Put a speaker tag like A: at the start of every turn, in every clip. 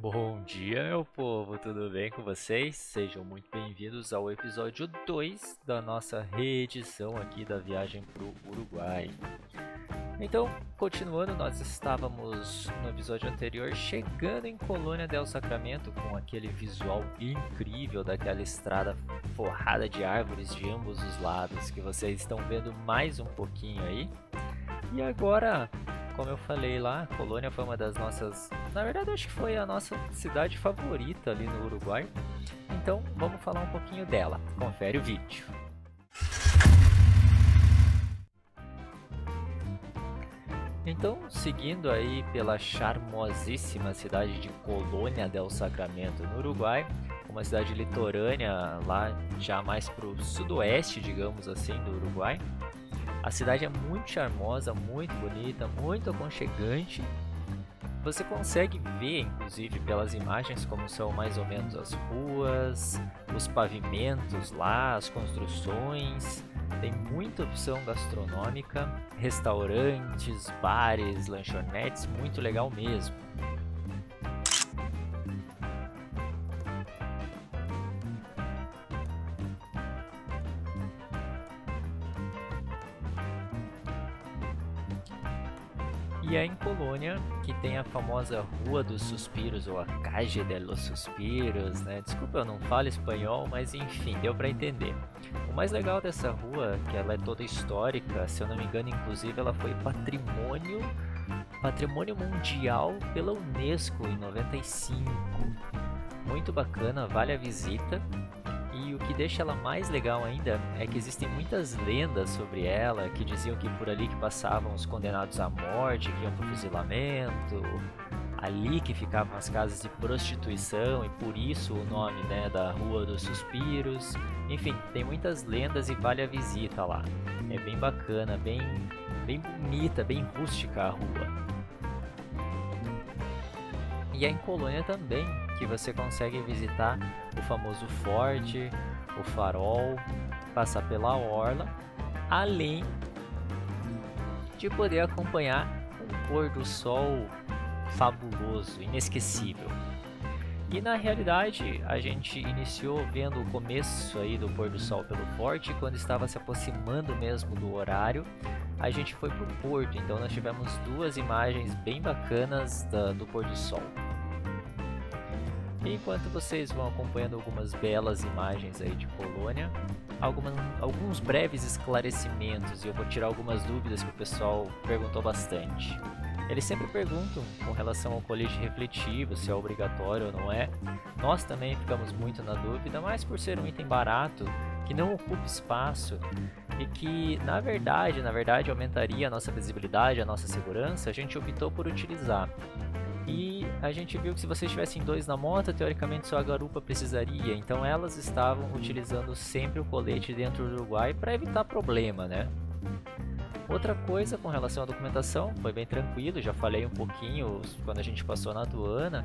A: Bom dia, meu povo, tudo bem com vocês? Sejam muito bem-vindos ao episódio 2 da nossa reedição aqui da viagem para o Uruguai. Então, continuando, nós estávamos no episódio anterior chegando em Colônia del Sacramento com aquele visual incrível daquela estrada forrada de árvores de ambos os lados que vocês estão vendo mais um pouquinho aí. E agora, como eu falei lá, Colônia foi uma das nossas... Na verdade, eu acho que foi a nossa cidade favorita ali no Uruguai. Então, vamos falar um pouquinho dela. Confere o vídeo. Então, seguindo aí pela charmosíssima cidade de Colônia del Sacramento, no Uruguai, uma cidade litorânea lá já mais para o sudoeste, digamos assim, do Uruguai. A cidade é muito charmosa, muito bonita, muito aconchegante. Você consegue ver, inclusive, pelas imagens como são mais ou menos as ruas, os pavimentos lá, as construções. Tem muita opção gastronômica, restaurantes, bares, lanchonetes, muito legal mesmo. E é em Colônia que tem a famosa Rua dos Suspiros, ou a Calle de los Suspiros, né? Desculpa, eu não falo espanhol, mas enfim, deu para entender. O mais legal dessa rua, que ela é toda histórica, se eu não me engano, inclusive ela foi patrimônio mundial pela Unesco em 95. Muito bacana, vale a visita. E o que deixa ela mais legal ainda é que existem muitas lendas sobre ela, que diziam que por ali que passavam os condenados à morte, que iam para o fuzilamento, ali que ficavam as casas de prostituição e por isso o nome, né, da Rua dos Suspiros. Enfim, tem muitas lendas e vale a visita lá. É bem bacana, bem bonita, bem rústica a rua. E é em Colônia também que você consegue visitar o famoso forte, o farol, passar pela orla, além de poder acompanhar um pôr do sol fabuloso, inesquecível. E na realidade a gente iniciou vendo o começo aí do pôr do sol pelo forte, quando estava se aproximando mesmo do horário, a gente foi para o porto, então nós tivemos duas imagens bem bacanas do pôr do sol. E enquanto vocês vão acompanhando algumas belas imagens aí de Colônia, alguns breves esclarecimentos, e eu vou tirar algumas dúvidas que o pessoal perguntou bastante. Eles sempre perguntam com relação ao colete refletivo, se é obrigatório ou não é. Nós também ficamos muito na dúvida, mas por ser um item barato, que não ocupa espaço e que na verdade aumentaria a nossa visibilidade, a nossa segurança, a gente optou por utilizar. E a gente viu que se vocês tivessem dois na moto, teoricamente só a garupa precisaria, então elas estavam utilizando sempre o colete dentro do Uruguai para evitar problema, né? Outra coisa com relação à documentação, foi bem tranquilo, já falei um pouquinho quando a gente passou na aduana,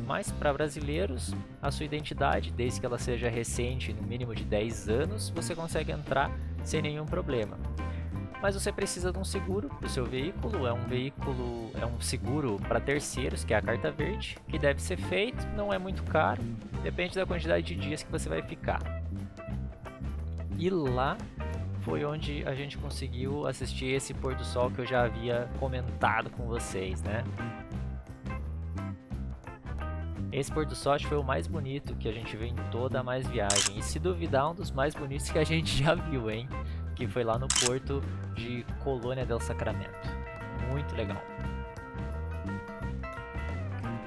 A: mas para brasileiros, a sua identidade, desde que ela seja recente, no mínimo de 10 anos, você consegue entrar sem nenhum problema. Mas você precisa de um seguro para o seu veículo, é um seguro para terceiros, que é a carta verde, que deve ser feito, não é muito caro, depende da quantidade de dias que você vai ficar. E lá foi onde a gente conseguiu assistir esse pôr do sol que eu já havia comentado com vocês, né? Esse pôr do sol acho que foi o mais bonito que a gente viu em toda a Mais Viagem, e se duvidar, um dos mais bonitos que a gente já viu, hein? Que foi lá no porto de Colônia del Sacramento. Muito legal.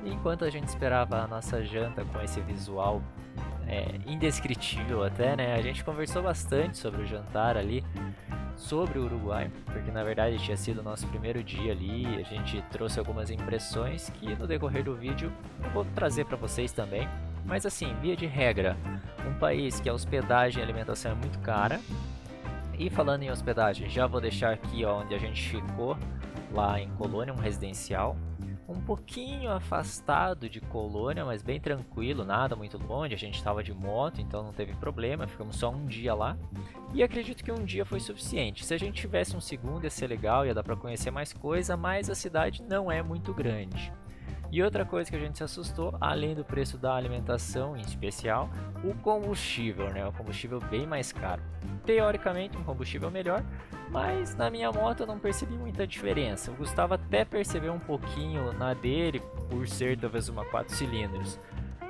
A: E enquanto a gente esperava a nossa janta com esse visual indescritível até, né? A gente conversou bastante sobre o jantar ali, sobre o Uruguai, porque na verdade tinha sido o nosso primeiro dia ali, a gente trouxe algumas impressões que no decorrer do vídeo eu vou trazer para vocês também. Mas assim, via de regra, um país que a hospedagem e alimentação é muito cara. E falando em hospedagem, já vou deixar aqui onde a gente ficou, lá em Colônia, um residencial. Um pouquinho afastado de Colônia, mas bem tranquilo, nada muito longe. A gente estava de moto, então não teve problema, ficamos só um dia lá. E acredito que um dia foi suficiente. Se a gente tivesse um segundo ia ser legal, ia dar para conhecer mais coisa, mas a cidade não é muito grande. E outra coisa que a gente se assustou, além do preço da alimentação em especial, o combustível, né? O combustível bem mais caro. Teoricamente um combustível melhor, mas na minha moto eu não percebi muita diferença. O Gustavo até percebeu um pouquinho na dele, por ser talvez uma 4 cilindros.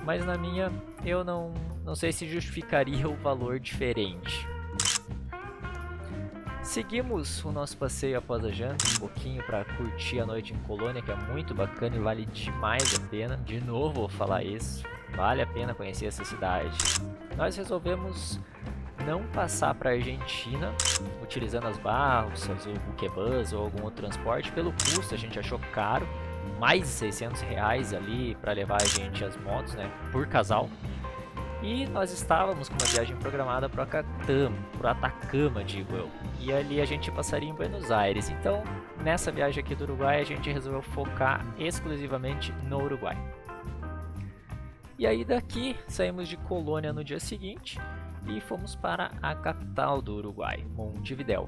A: Mas na minha eu não sei se justificaria o valor diferente. Seguimos o nosso passeio após a janta, um pouquinho para curtir a noite em Colônia, que é muito bacana e vale demais a pena. De novo vou falar isso, vale a pena conhecer essa cidade. Nós resolvemos não passar para a Argentina utilizando as balsas, ou o buquebus ou algum outro transporte. Pelo custo a gente achou caro, mais de R$600 ali para levar a gente as motos, né, por casal. E nós estávamos com uma viagem programada para o Atacama, digo eu. E ali a gente passaria em Buenos Aires. Então, nessa viagem aqui do Uruguai, a gente resolveu focar exclusivamente no Uruguai. E aí daqui, saímos de Colônia no dia seguinte e fomos para a capital do Uruguai, Montevidéu.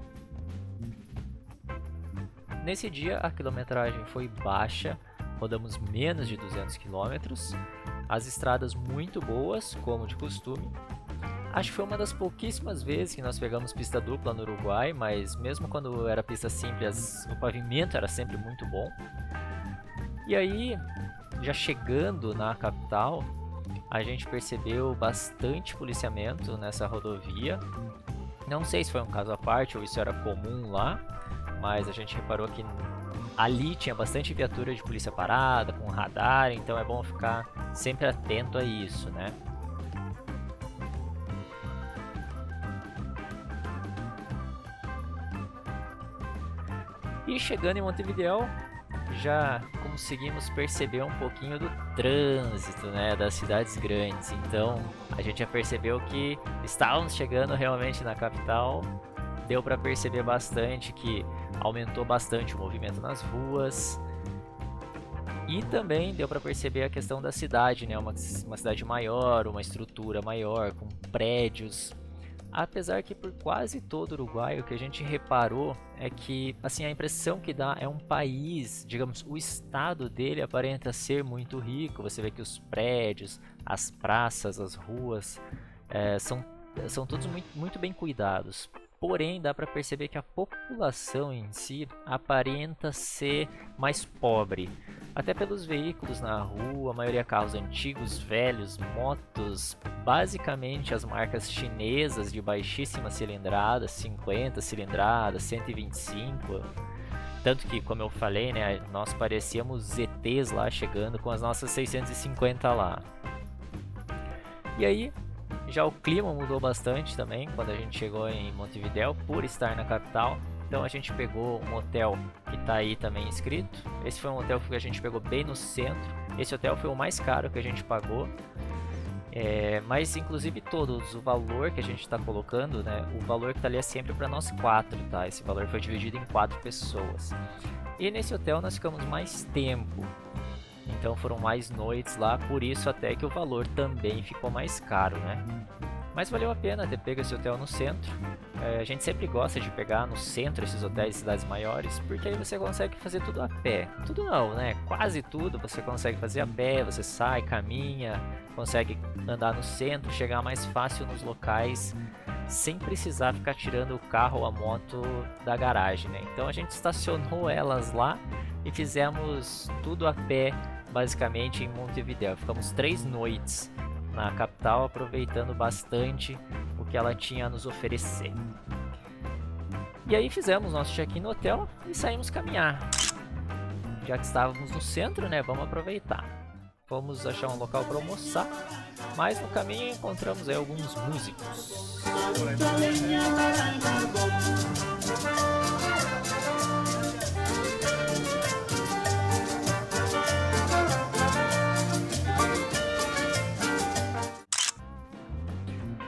A: Nesse dia, a quilometragem foi baixa, rodamos menos de 200 km. As estradas muito boas, como de costume. Acho que foi uma das pouquíssimas vezes que nós pegamos pista dupla no Uruguai, mas mesmo quando era pista simples, o pavimento era sempre muito bom. E aí, já chegando na capital, a gente percebeu bastante policiamento nessa rodovia. Não sei se foi um caso à parte ou isso era comum lá, mas a gente reparou que ali tinha bastante viatura de polícia parada, com radar, então é bom ficar sempre atento a isso, né? E chegando em Montevidéu, já conseguimos perceber um pouquinho do trânsito, né, das cidades grandes. Então, a gente já percebeu que estávamos chegando realmente na capital. Deu para perceber bastante que aumentou bastante o movimento nas ruas. E também deu para perceber a questão da cidade, né? Uma cidade maior, uma estrutura maior, com prédios. Apesar que por quase todo o Uruguai, o que a gente reparou é que, assim, a impressão que dá é um país, digamos, o estado dele aparenta ser muito rico. Você vê que os prédios, as praças, as ruas são todos muito bem cuidados. Porém, dá para perceber que a população em si aparenta ser mais pobre. Até pelos veículos na rua, a maioria carros antigos, velhos, motos, basicamente as marcas chinesas de baixíssima cilindrada, 50 cilindradas, 125. Tanto que, como eu falei, né, nós parecíamos ETs lá chegando com as nossas 650 lá. E aí, já o clima mudou bastante também quando a gente chegou em Montevidéu, por estar na capital. Então a gente pegou um hotel que está aí também inscrito. Esse foi um hotel que a gente pegou bem no centro. Esse hotel foi o mais caro que a gente pagou. Mas inclusive todos, o valor que a gente está colocando, né, o valor que está ali é sempre para nós 4, tá? Esse valor foi dividido em 4 pessoas. E nesse hotel nós ficamos mais tempo. Então foram mais noites lá, por isso até que o valor também ficou mais caro, né? Mas valeu a pena ter pego esse hotel no centro. A gente sempre gosta de pegar no centro esses hotéis de cidades maiores, porque aí você consegue fazer tudo a pé. Tudo não, né? Quase tudo você consegue fazer a pé, você sai, caminha, consegue andar no centro, chegar mais fácil nos locais, sem precisar ficar tirando o carro ou a moto da garagem, né? Então a gente estacionou elas lá e fizemos tudo a pé, basicamente em Montevidéu. Ficamos 3 noites na capital, aproveitando bastante o que ela tinha a nos oferecer. E aí fizemos nosso check-in no hotel e saímos caminhar. Já que estávamos no centro, né, vamos aproveitar. Fomos achar um local para almoçar, mas no caminho encontramos aí alguns músicos.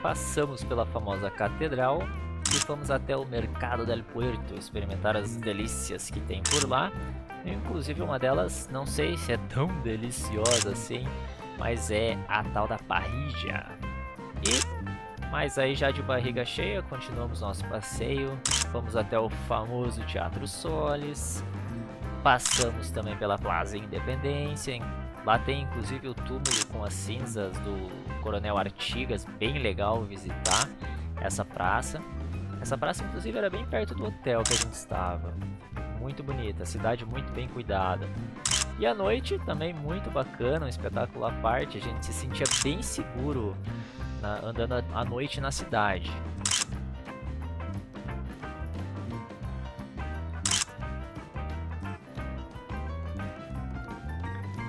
A: Passamos pela famosa catedral e fomos até o Mercado del Puerto experimentar as delícias que tem por lá. Inclusive uma delas, não sei se é tão deliciosa assim, mas é a tal da parrilla. Mas aí já de barriga cheia, continuamos nosso passeio, fomos até o famoso Teatro Solis, passamos também pela Plaza Independência, Lá tem inclusive o túmulo com as cinzas do Coronel Artigas, bem legal visitar essa praça. Essa praça inclusive era bem perto do hotel que a gente estava. Muito bonita, a cidade muito bem cuidada. E à noite também muito bacana, um espetáculo à parte, a gente se sentia bem seguro andando à noite na cidade.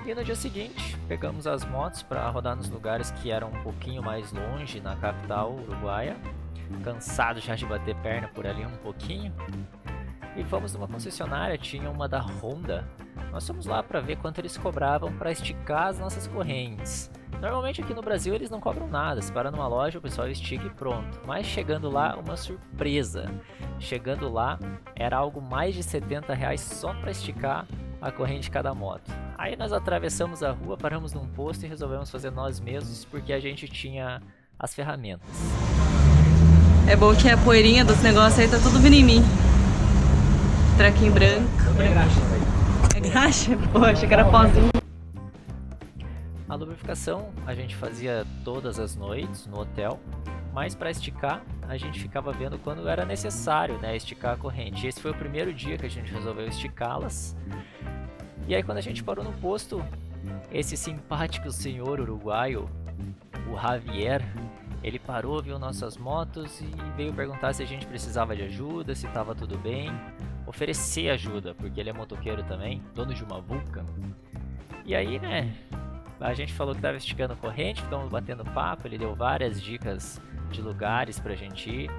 A: E no dia seguinte, pegamos as motos para rodar nos lugares que eram um pouquinho mais longe, na capital uruguaia. Cansado já de bater perna por ali um pouquinho. E fomos numa concessionária, tinha uma da Honda. Nós fomos lá para ver quanto eles cobravam para esticar as nossas correntes. Normalmente aqui no Brasil eles não cobram nada, se para numa loja o pessoal estica e pronto. Mas chegando lá, uma surpresa. Chegando lá, era algo mais de R$70 só para esticar a corrente de cada moto. Aí nós atravessamos a rua, paramos num posto e resolvemos fazer nós mesmos porque a gente tinha as ferramentas.
B: É bom que a poeirinha dos negócios aí tá tudo vindo em mim. Traquinho branco.
A: É graxa,
B: é graxa? Pô, achei que era pozinho.
A: A lubrificação a gente fazia todas as noites no hotel, mas para esticar a gente ficava vendo quando era necessário, né, esticar a corrente. E esse foi o primeiro dia que a gente resolveu esticá-las. E aí quando a gente parou no posto, esse simpático senhor uruguaio, o Javier, ele parou, viu nossas motos e veio perguntar se a gente precisava de ajuda, se estava tudo bem, oferecer ajuda, porque ele é motoqueiro também, dono de uma Vulcan. E aí, né, a gente falou que estava esticando corrente, ficamos batendo papo, ele deu várias dicas de lugares pra gente ir,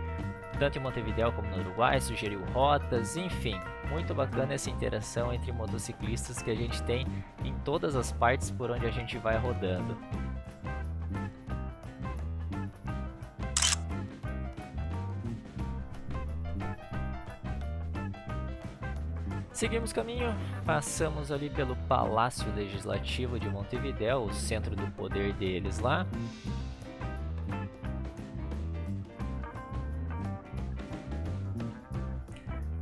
A: tanto em Montevidéu como no Uruguai, sugeriu rotas, enfim, muito bacana essa interação entre motociclistas que a gente tem em todas as partes por onde a gente vai rodando. Seguimos caminho, passamos ali pelo Palácio Legislativo de Montevidéu, o centro do poder deles lá.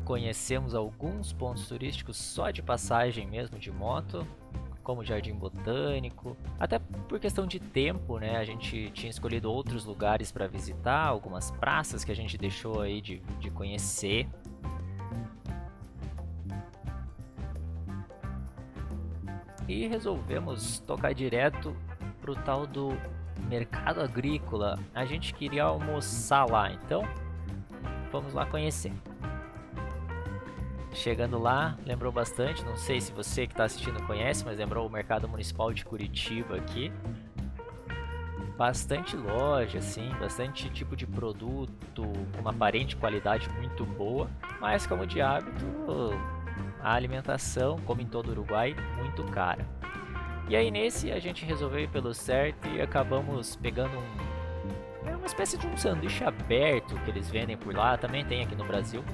A: Conhecemos alguns pontos turísticos só de passagem mesmo de moto, como o Jardim Botânico, até por questão de tempo, né? A gente tinha escolhido outros lugares para visitar, algumas praças que a gente deixou aí de conhecer. E resolvemos tocar direto pro tal do mercado agrícola. A gente queria almoçar lá, então vamos lá conhecer. Chegando lá, lembrou bastante, não sei se você que está assistindo conhece, mas lembrou o Mercado Municipal de Curitiba aqui. Bastante loja, assim, bastante tipo de produto, com uma aparente qualidade muito boa, mas como de hábito, a alimentação, como em todo o Uruguai, muito cara. E aí nesse a gente resolveu ir pelo certo e acabamos pegando uma espécie de um sanduíche aberto que eles vendem por lá, também tem aqui no Brasil.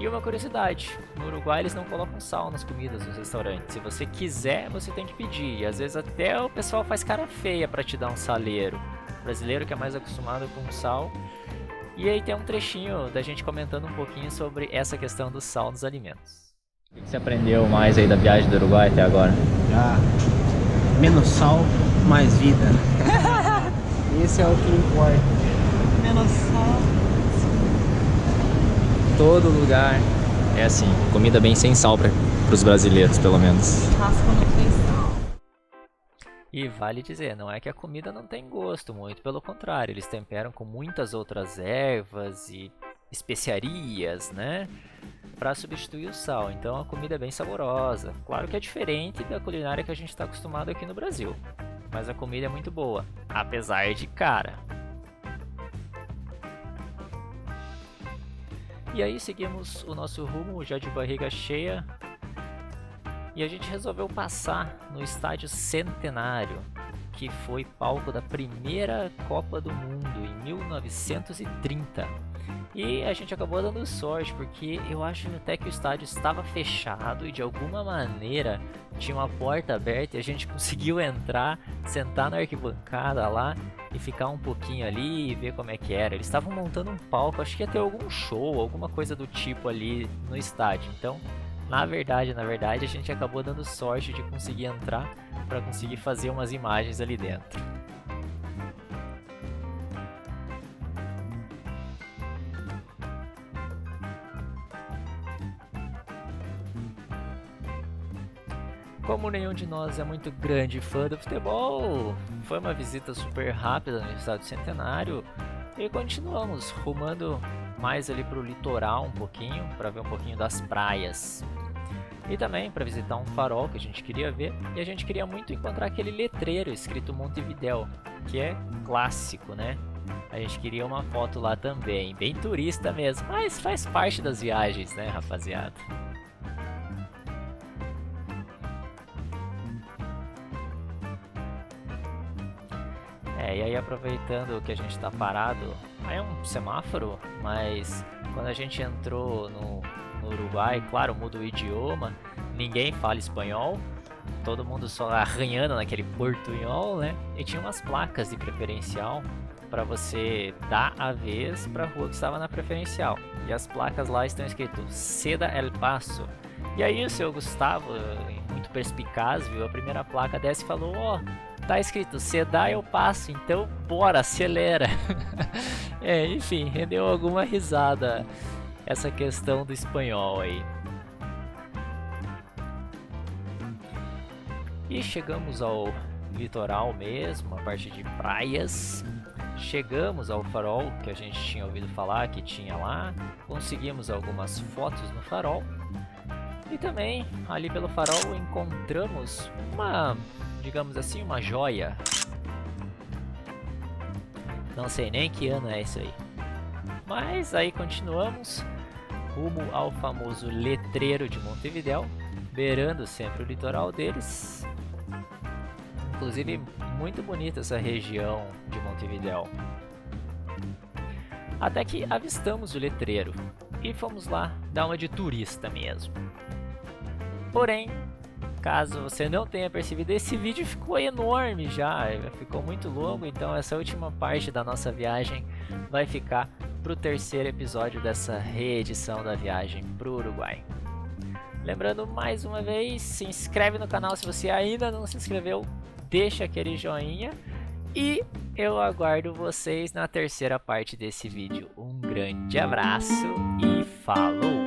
A: E uma curiosidade, no Uruguai eles não colocam sal nas comidas nos restaurantes. Se você quiser, você tem que pedir. E às vezes até o pessoal faz cara feia para te dar um saleiro. O brasileiro que é mais acostumado com sal. E aí tem um trechinho da gente comentando um pouquinho sobre essa questão do sal nos alimentos. O que você aprendeu mais aí da viagem do Uruguai até agora?
C: Menos sal, mais vida. Esse é o que importa.
B: Menos sal.
D: Todo lugar é assim, comida bem sem sal para os brasileiros, pelo menos.
B: Churrasco não tem sal.
A: E vale dizer, não é que a comida não tem gosto, muito pelo contrário, eles temperam com muitas outras ervas e especiarias, né, para substituir o sal. Então a comida é bem saborosa. Claro que é diferente da culinária que a gente está acostumado aqui no Brasil, mas a comida é muito boa, apesar de cara. E aí seguimos o nosso rumo já de barriga cheia e a gente resolveu passar no Estádio Centenário, que foi palco da primeira Copa do Mundo em 1930. E a gente acabou dando sorte, porque eu acho até que o estádio estava fechado e de alguma maneira tinha uma porta aberta e a gente conseguiu entrar, sentar na arquibancada lá e ficar um pouquinho ali e ver como é que era. Eles estavam montando um palco, acho que ia ter algum show, alguma coisa do tipo ali no estádio. Então, na verdade, a gente acabou dando sorte de conseguir entrar para conseguir fazer umas imagens ali dentro. Como nenhum de nós é muito grande fã do futebol, foi uma visita super rápida no Estádio Centenário e continuamos rumando mais ali para o litoral um pouquinho, para ver um pouquinho das praias. E também para visitar um farol que a gente queria ver, e a gente queria muito encontrar aquele letreiro escrito Montevidéu, que é clássico, né? A gente queria uma foto lá também, bem turista mesmo, mas faz parte das viagens, né, rapaziada? E aí aproveitando que a gente está parado, aí é um semáforo, mas quando a gente entrou no Uruguai, claro, muda o idioma, ninguém fala espanhol, todo mundo só arranhando naquele portunhol, né? E tinha umas placas de preferencial para você dar a vez para a rua que estava na preferencial. E as placas lá estão escrito Ceda el Paso. E aí o seu Gustavo, muito perspicaz, viu a primeira placa dessa e falou: ó, tá escrito Ceda el Paso, então bora, acelera. Enfim, rendeu alguma risada essa questão do espanhol aí. E chegamos ao litoral mesmo, a parte de praias. Chegamos ao farol que a gente tinha ouvido falar que tinha lá. Conseguimos algumas fotos no farol. E também ali pelo farol encontramos uma, digamos assim, uma joia. Não sei nem que ano é isso aí. Mas aí continuamos rumo ao famoso letreiro de Montevidéu, beirando sempre o litoral deles. Inclusive, muito bonita essa região de Montevidéu. Até que avistamos o letreiro e fomos lá dar uma de turista mesmo. Porém, caso você não tenha percebido, esse vídeo ficou enorme já, ficou muito longo, então essa última parte da nossa viagem vai ficar para o terceiro episódio dessa reedição da viagem para o Uruguai. Lembrando mais uma vez, se inscreve no canal se você ainda não se inscreveu, deixa aquele joinha e eu aguardo vocês na terceira parte desse vídeo. Um grande abraço e falou!